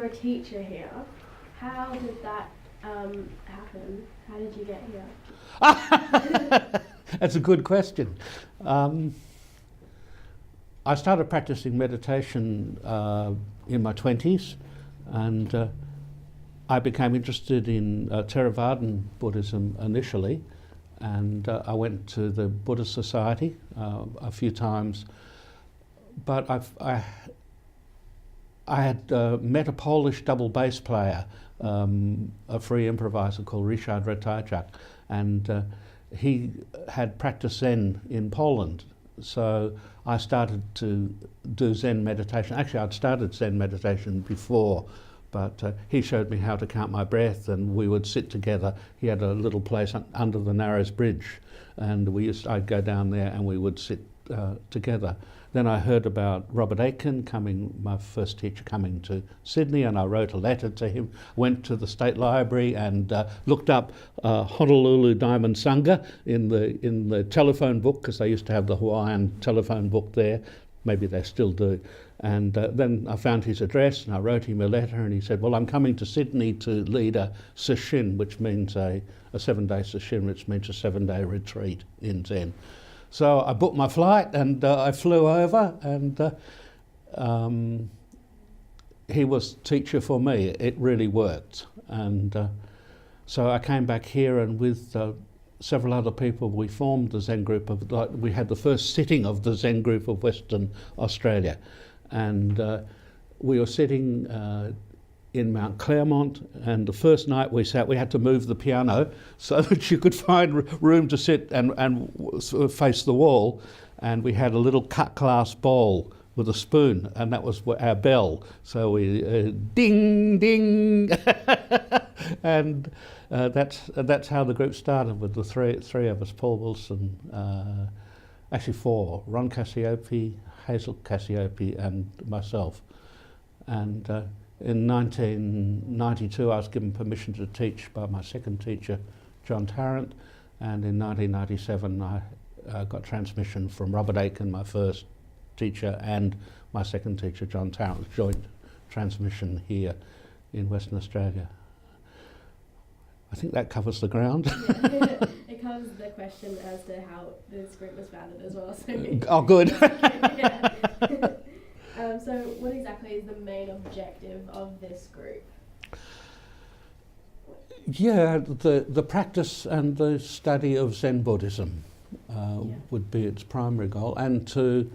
a teacher here. How did that happen? How did you get here? That's a good question. I started practicing meditation in my 20s, and I became interested in Theravadan Buddhism initially, and I went to the Buddhist Society a few times, but I had met a Polish double bass player, a free improviser called Ryszard Ratajczak, and he had practiced Zen in Poland. So I started to do Zen meditation. Actually, I'd started Zen meditation before, but he showed me how to count my breath, and we would sit together. He had a little place under the Narrows Bridge, and I'd go down there and we would sit together. Then I heard about Robert Aitken my first teacher coming to Sydney, and I wrote a letter to him, went to the State Library and looked up Honolulu Diamond Sangha in the telephone book, because they used to have the Hawaiian telephone book there. Maybe they still do. And then I found his address and I wrote him a letter, and he said, well, I'm coming to Sydney to lead a sesshin, which means a 7-day sesshin, which means a 7-day retreat in Zen. So I booked my flight and I flew over, and he was teacher for me. It really worked. And so I came back here, and with several other people we formed the Zen group we had the first sitting of the Zen group of Western Australia. And we were sitting in Mount Claremont, and the first night we sat, we had to move the piano so that you could find room to sit and sort of face the wall, and we had a little cut glass bowl with a spoon, and that was our bell. So we ding ding, and that's how the group started, with the three of us: Paul Wilson, actually four: Ron Cassiope, Hazel Cassiope, and myself. And in 1992, I was given permission to teach by my second teacher, John Tarrant, and in 1997, I got transmission from Robert Aitken, my first teacher, and my second teacher, John Tarrant, joint transmission here in Western Australia. I think that covers the ground. Yeah, it covers the question as to how this group was founded as well. So oh, good. Yeah. So what exactly is the main objective of this group? Yeah, the practice and the study of Zen Buddhism would be its primary goal, and to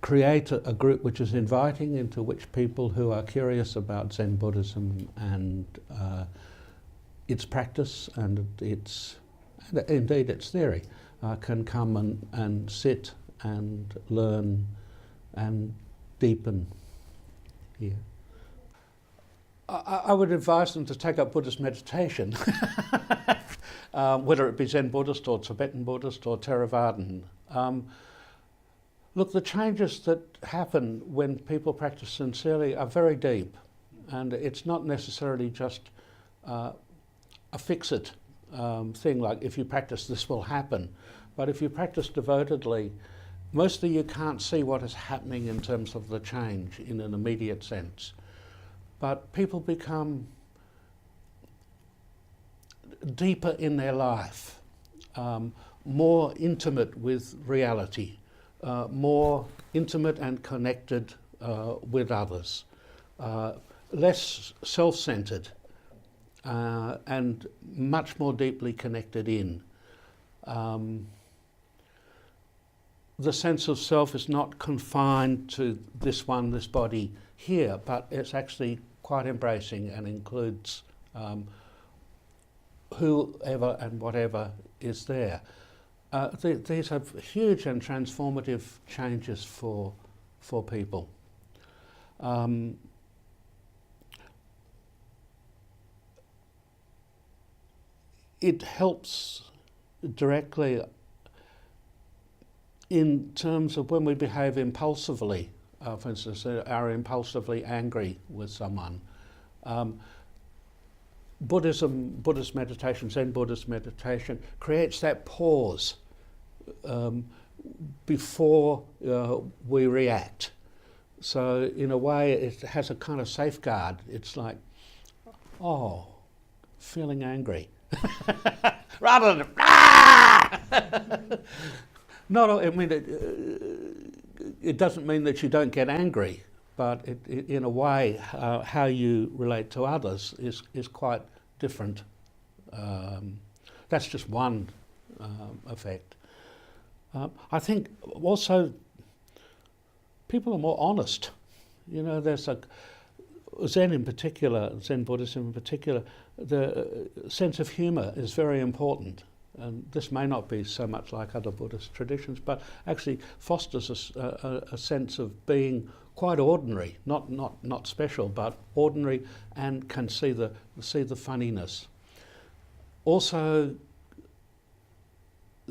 create a group which is inviting, into which people who are curious about Zen Buddhism and its practice and indeed its theory can come and sit and learn and deepen here. I would advise them to take up Buddhist meditation, whether it be Zen Buddhist or Tibetan Buddhist or Theravadan. Look, the changes that happen when people practice sincerely are very deep, and it's not necessarily just a fix-it thing, like if you practice this will happen. But if you practice devotedly, mostly you can't see what is happening in terms of the change in an immediate sense. But people become deeper in their life, more intimate with reality, more intimate and connected with others, less self-centered, and much more deeply connected in. The sense of self is not confined to this body here, but it's actually quite embracing and includes whoever and whatever is there. These are huge and transformative changes for people. It helps directly in terms of when we behave impulsively. For instance, are impulsively angry with someone. Buddhist meditation, Zen Buddhist meditation, creates that pause before we react. So in a way, it has a kind of safeguard. It's like, oh, feeling angry, rather than not. I mean, it doesn't mean that you don't get angry, but in a way, how you relate to others is quite different. That's just one effect. I think also people are more honest. You know, there's a Zen in particular, Zen Buddhism in particular, the sense of humour is very important. And this may not be so much like other Buddhist traditions, but actually fosters a sense of being quite ordinary, not special, but ordinary, and can see the funniness. Also,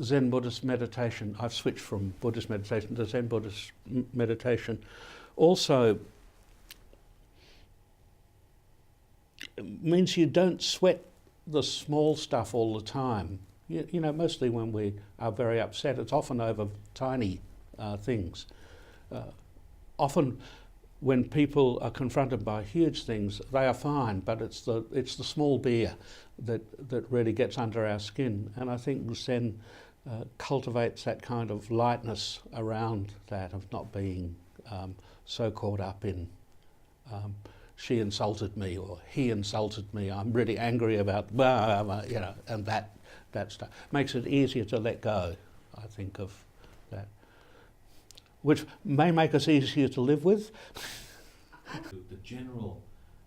Zen Buddhist meditation, I've switched from Buddhist meditation to Zen Buddhist meditation, also means you don't sweat the small stuff all the time. You know, mostly when we are very upset, it's often over tiny things. Often when people are confronted by huge things, they are fine, but it's the small beer that really gets under our skin. And I think Zen cultivates that kind of lightness around that, of not being so caught up in she insulted me or he insulted me, I'm really angry about blah, blah, you know, and that stuff makes it easier to let go, I think, of that, which may make us easier to live with. The general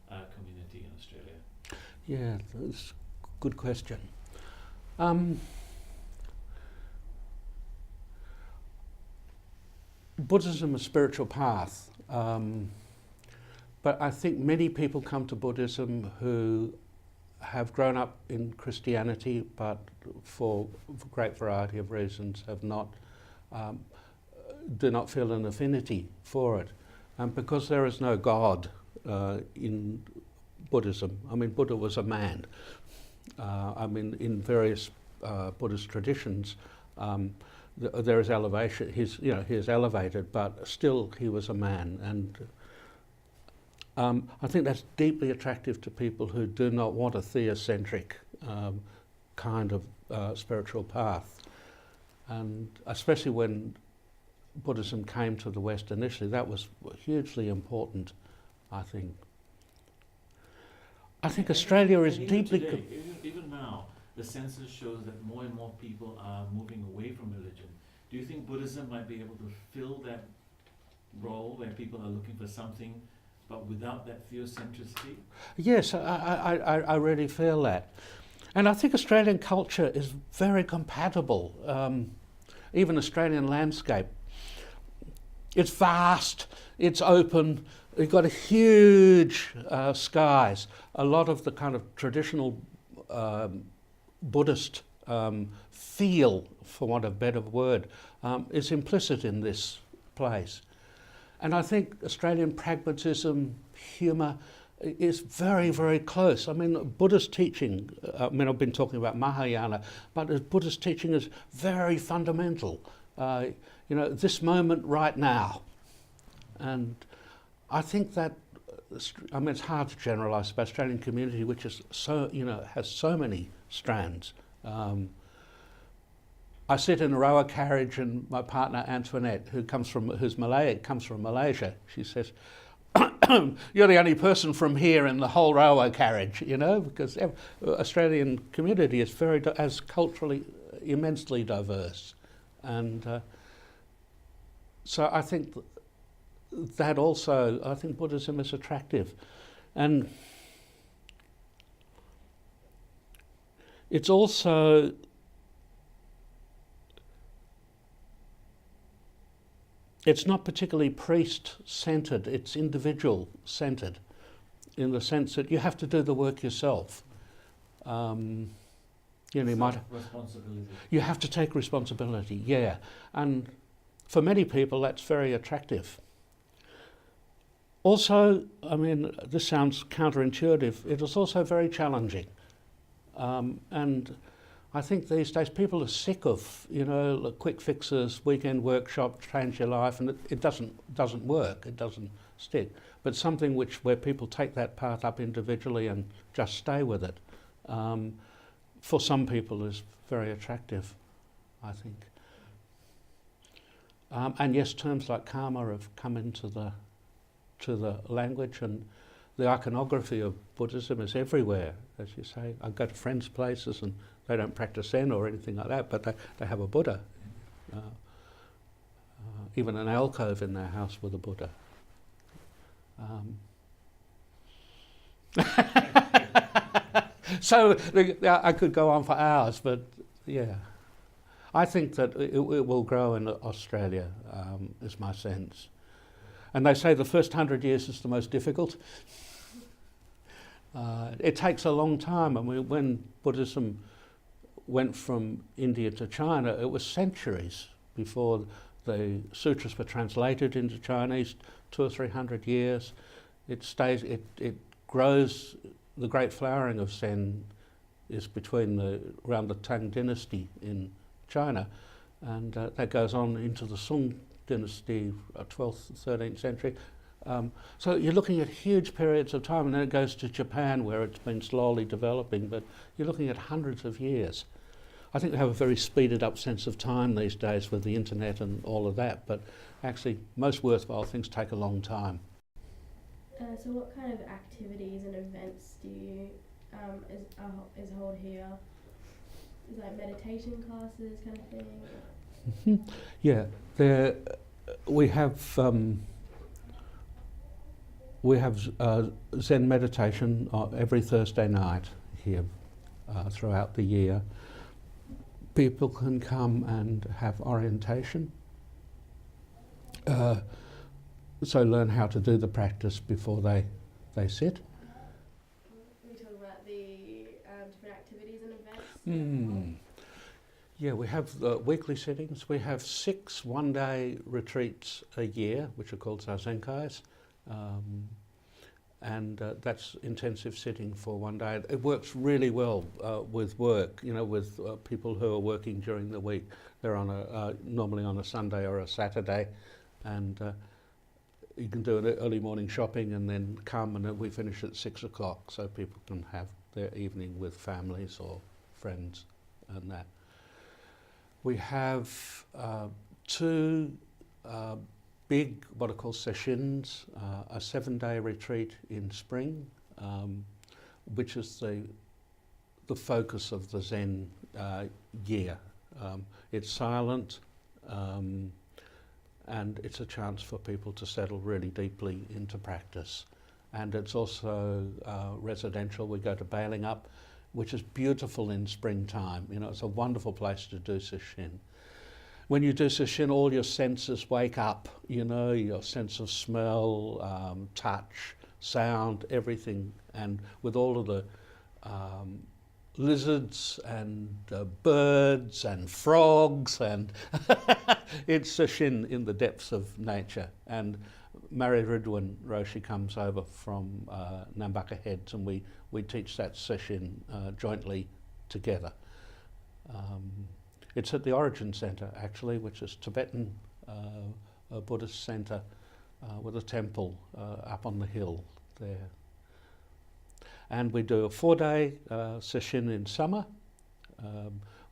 community in Australia? Yeah, that's a good question. Buddhism is a spiritual path, but I think many people come to Buddhism who have grown up in Christianity, but for a great variety of reasons have not, do not feel an affinity for it. Because there is no God in Buddhism. I mean, Buddha was a man. I mean, in various Buddhist traditions, there is elevation. He is elevated, but still he was a man. And I think that's deeply attractive to people who do not want a theocentric kind of spiritual path. And especially when Buddhism came to the West initially, that was hugely important, I think. I think Australia is deeply... Today, even now, the census shows that more and more people are moving away from religion. Do you think Buddhism might be able to fill that role where people are looking for something but without that theocentricity? Yes, I really feel that. And I think Australian culture is very compatible. Even Australian landscape. It's vast, it's open, we've got a huge skies. A lot of the kind of traditional Buddhist feel, for want of a better word, is implicit in this place. And I think Australian pragmatism, humour, is very, very close. I mean, Buddhist teaching, I've been talking about Mahayana, but Buddhist teaching is very fundamental. You know, this moment right now. And I think that, I mean, it's hard to generalise about Australian community, which is so, you know, has so many strands. I sit in a rower carriage, and my partner Antoinette, who's Malay, comes from Malaysia, she says, "You're the only person from here in the whole rower carriage," you know, because Australian community is as culturally immensely diverse, and so I think that also, I think Buddhism is attractive, and it's also it's not particularly priest-centred, it's individual-centred, in the sense that you have to do the work yourself. You know, you have to take responsibility, yeah. And for many people, that's very attractive. Also, I mean, this sounds counterintuitive, it is also very challenging. And I think these days people are sick of, you know, the quick fixes, weekend workshops, change your life, and it doesn't work, it doesn't stick. But something where people take that path up individually and just stay with it, for some people is very attractive, I think. And yes, terms like karma have come into the language, and the iconography of Buddhism is everywhere, as you say. I go to friends' places and they don't practice Zen or anything like that, but they have a Buddha. Even an alcove in their house with a Buddha. So I could go on for hours, but yeah. I think that it will grow in Australia, is my sense. And they say the first 100 years is the most difficult. It takes a long time. I mean, when Buddhism went from India to China, it was centuries before the sutras were translated into Chinese, 200 or 300 years. It grows. The great flowering of Zen is around the Tang dynasty in China, and that goes on into the Sung dynasty, 12th, 13th century. So you're looking at huge periods of time, and then it goes to Japan, where it's been slowly developing, but you're looking at hundreds of years. I think we have a very speeded up sense of time these days with the internet and all of that, but actually most worthwhile things take a long time. So what kind of activities and events do you is hold here? Is like meditation classes kind of thing? Yeah, we have Zen meditation every Thursday night here throughout the year. People can come and have orientation, so learn how to do the practice before they sit. We talk about the different activities and events. Yeah, we have weekly sittings. We have 6 one-day retreats a year, which are called zazenkais. And that's intensive sitting for one day. It works really well with work, you know, with people who are working during the week. They're on normally on a Sunday or a Saturday, and you can do an early morning shopping and then come, and we finish at 6 o'clock, so people can have their evening with families or friends and that. We have 2 big, what are called sessions, a 7-day retreat in spring, which is the focus of the Zen year. It's silent, and it's a chance for people to settle really deeply into practice. And it's also residential. We go to Bailing Up, which is beautiful in springtime. You know, it's a wonderful place to do sesshin. When you do sesshin, all your senses wake up, you know, your sense of smell, touch, sound, everything. And with all of the lizards and birds and frogs, and it's sesshin in the depths of nature. And Mary Ridwan Roshi comes over from Nambucca Heads, and we teach that sesshin jointly together. It's at the Origin Centre, actually, which is Tibetan Buddhist centre with a temple up on the hill there. And we do a 4-day session in summer,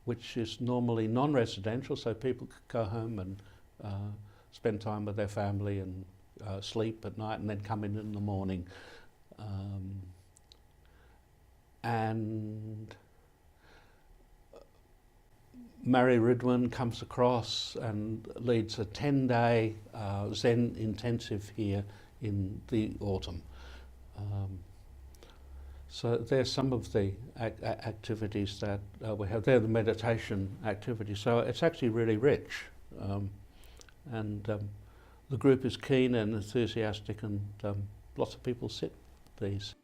which is normally non-residential, so people could go home and spend time with their family and sleep at night and then come in the morning. And Mary Ridwan comes across and leads a 10-day Zen intensive here in the autumn. So there's some of the activities that we have. They're the meditation activities. So it's actually really rich. And the group is keen and enthusiastic, and lots of people sit these.